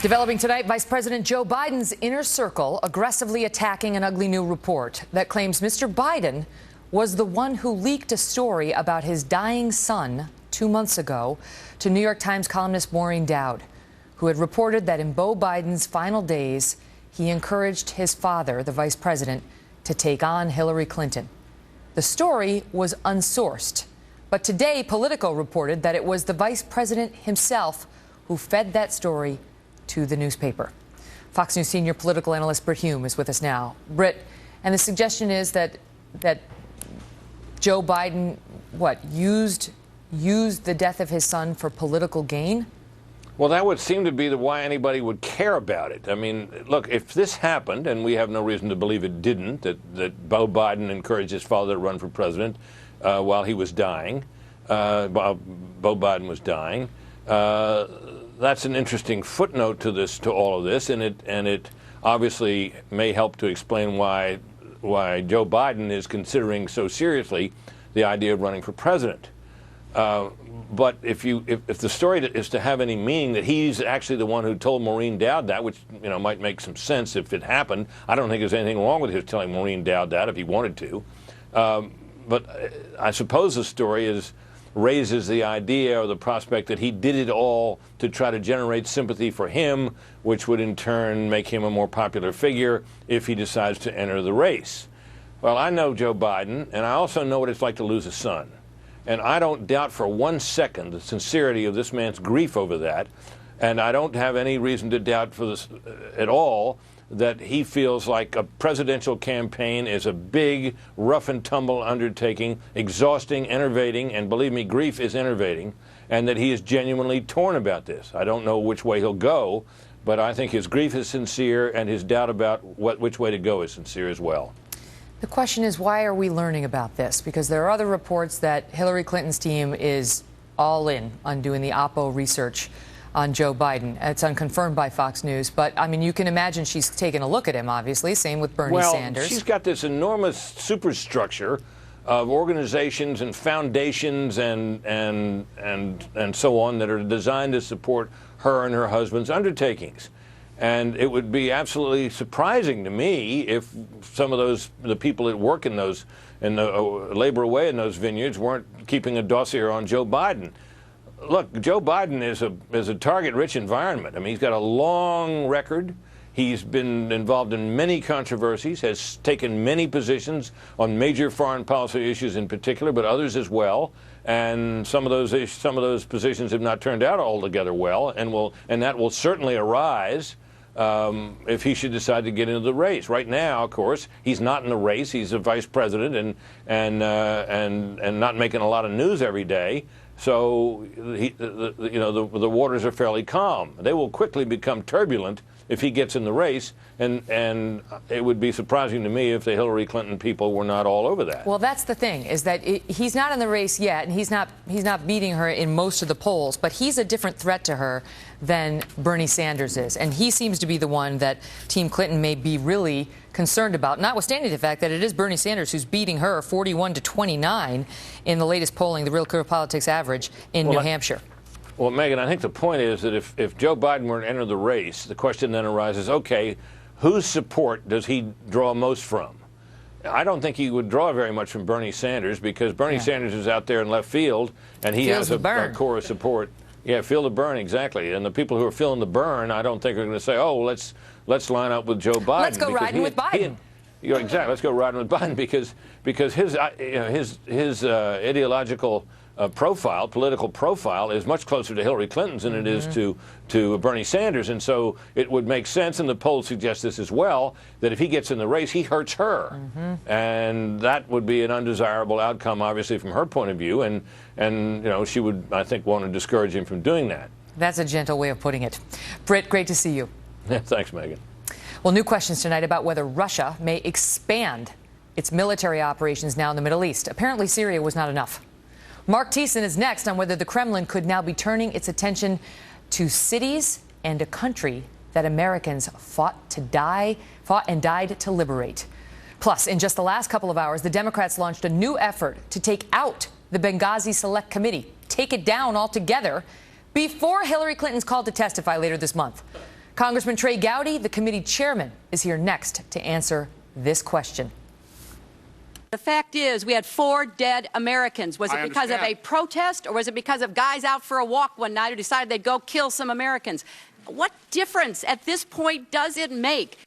Developing tonight, Vice President Joe Biden's inner circle aggressively attacking an ugly new report that claims Mr. Biden was the one who leaked a story about his dying son 2 months ago to New York Times columnist Maureen Dowd, who had reported that in Beau Biden's final days, he encouraged his father, the vice president, to take on Hillary Clinton. The story was unsourced, but today Politico reported that it was the vice president himself who fed that story to the newspaper. Fox News senior political analyst Brit Hume is with us now. Brit, and the suggestion is that Joe Biden, used the death of his son for political gain? Well, that would seem to be why anybody would care about it. I mean, look, if this happened, and we have no reason to believe it didn't, that Beau Biden encouraged his father to run for president while he was dying, while Beau Biden was dying, that's an interesting footnote to all of this, and it obviously may help to explain why Joe Biden is considering so seriously the idea of running for president. But if the story is to have any meaning that he's actually the one who told Maureen Dowd that, which might make some sense if it happened, I don't think there's anything wrong with his telling Maureen Dowd that if he wanted to. But I suppose the story raises the idea or the prospect that he did it all to try to generate sympathy for him, which would in turn make him a more popular figure if he decides to enter the race. Well, I know Joe Biden, and I also know what it's like to lose a son. And I don't doubt for 1 second the sincerity of this man's grief over that. And I don't have any reason to doubt for this at all that he feels like a presidential campaign is a big, rough and tumble undertaking, exhausting, enervating, and believe me, grief is enervating, and that he is genuinely torn about this. I don't know which way he'll go, but I think his grief is sincere, and his doubt about which way to go is sincere as well. The question is, why are we learning about this? Because there are other reports that Hillary Clinton's team is all in on doing the Oppo research on Joe Biden. It's unconfirmed by Fox News, but I mean, you can imagine she's taken a look at him, obviously. Same with Bernie Sanders. She's got this enormous superstructure of organizations and foundations and so on that are designed to support her and her husband's undertakings. And it would be absolutely surprising to me if some of the people that work in labor away in those vineyards weren't keeping a dossier on Joe Biden. Look, Joe Biden is a target-rich environment. I mean, he's got a long record. He's been involved in many controversies, has taken many positions on major foreign policy issues in particular, but others as well. And some of those positions have not turned out altogether well, and that will certainly arise if he should decide to get into the race. Right now, of course, he's not in the race. He's a vice president and not making a lot of news every day. So the waters are fairly calm. They will quickly become turbulent if he gets in the race, and it would be surprising to me if the Hillary Clinton people were not all over that. Well, that's the thing, is that he's not in the race yet, and he's not beating her in most of the polls, but he's a different threat to her than Bernie Sanders is, and he seems to be the one that Team Clinton may be really concerned about, notwithstanding the fact that it is Bernie Sanders who's beating her 41-29 in the latest polling, the Real Clear Politics average in New Hampshire. Well, Megan, I think the point is that if Joe Biden were to enter the race, the question then arises, okay, whose support does he draw most from? I don't think he would draw very much from Bernie Sanders, because Bernie Sanders is out there in left field, and he has a core of support. Yeah, feel the burn, exactly. And the people who are feeling the burn, I don't think are going to say, oh, let's line up with Joe Biden. Let's go riding with Biden. Exactly. Let's go riding with Biden because his ideological political profile is much closer to Hillary Clinton's than it is to Bernie Sanders. And so it would make sense, and the polls suggest this as well, that if he gets in the race, he hurts her. And that would be an undesirable outcome, obviously, from her point of view. And she would, I think, want to discourage him from doing that. That's a gentle way of putting it. Brit, great to see you. Yeah, thanks, Megan. Well, new questions tonight about whether Russia may expand its military operations now in the Middle East. Apparently, Syria was not enough. Mark Thiessen is next on whether the Kremlin could now be turning its attention to cities and a country that Americans fought and died to liberate. Plus, in just the last couple of hours, the Democrats launched a new effort to take out the Benghazi Select Committee, take it down altogether, before Hillary Clinton's called to testify later this month. Congressman Trey Gowdy, the committee chairman, is here next to answer this question. The fact is, we had 4 dead Americans. Was it because of a protest, or was it because of guys out for a walk one night who decided they'd go kill some Americans? What difference at this point does it make?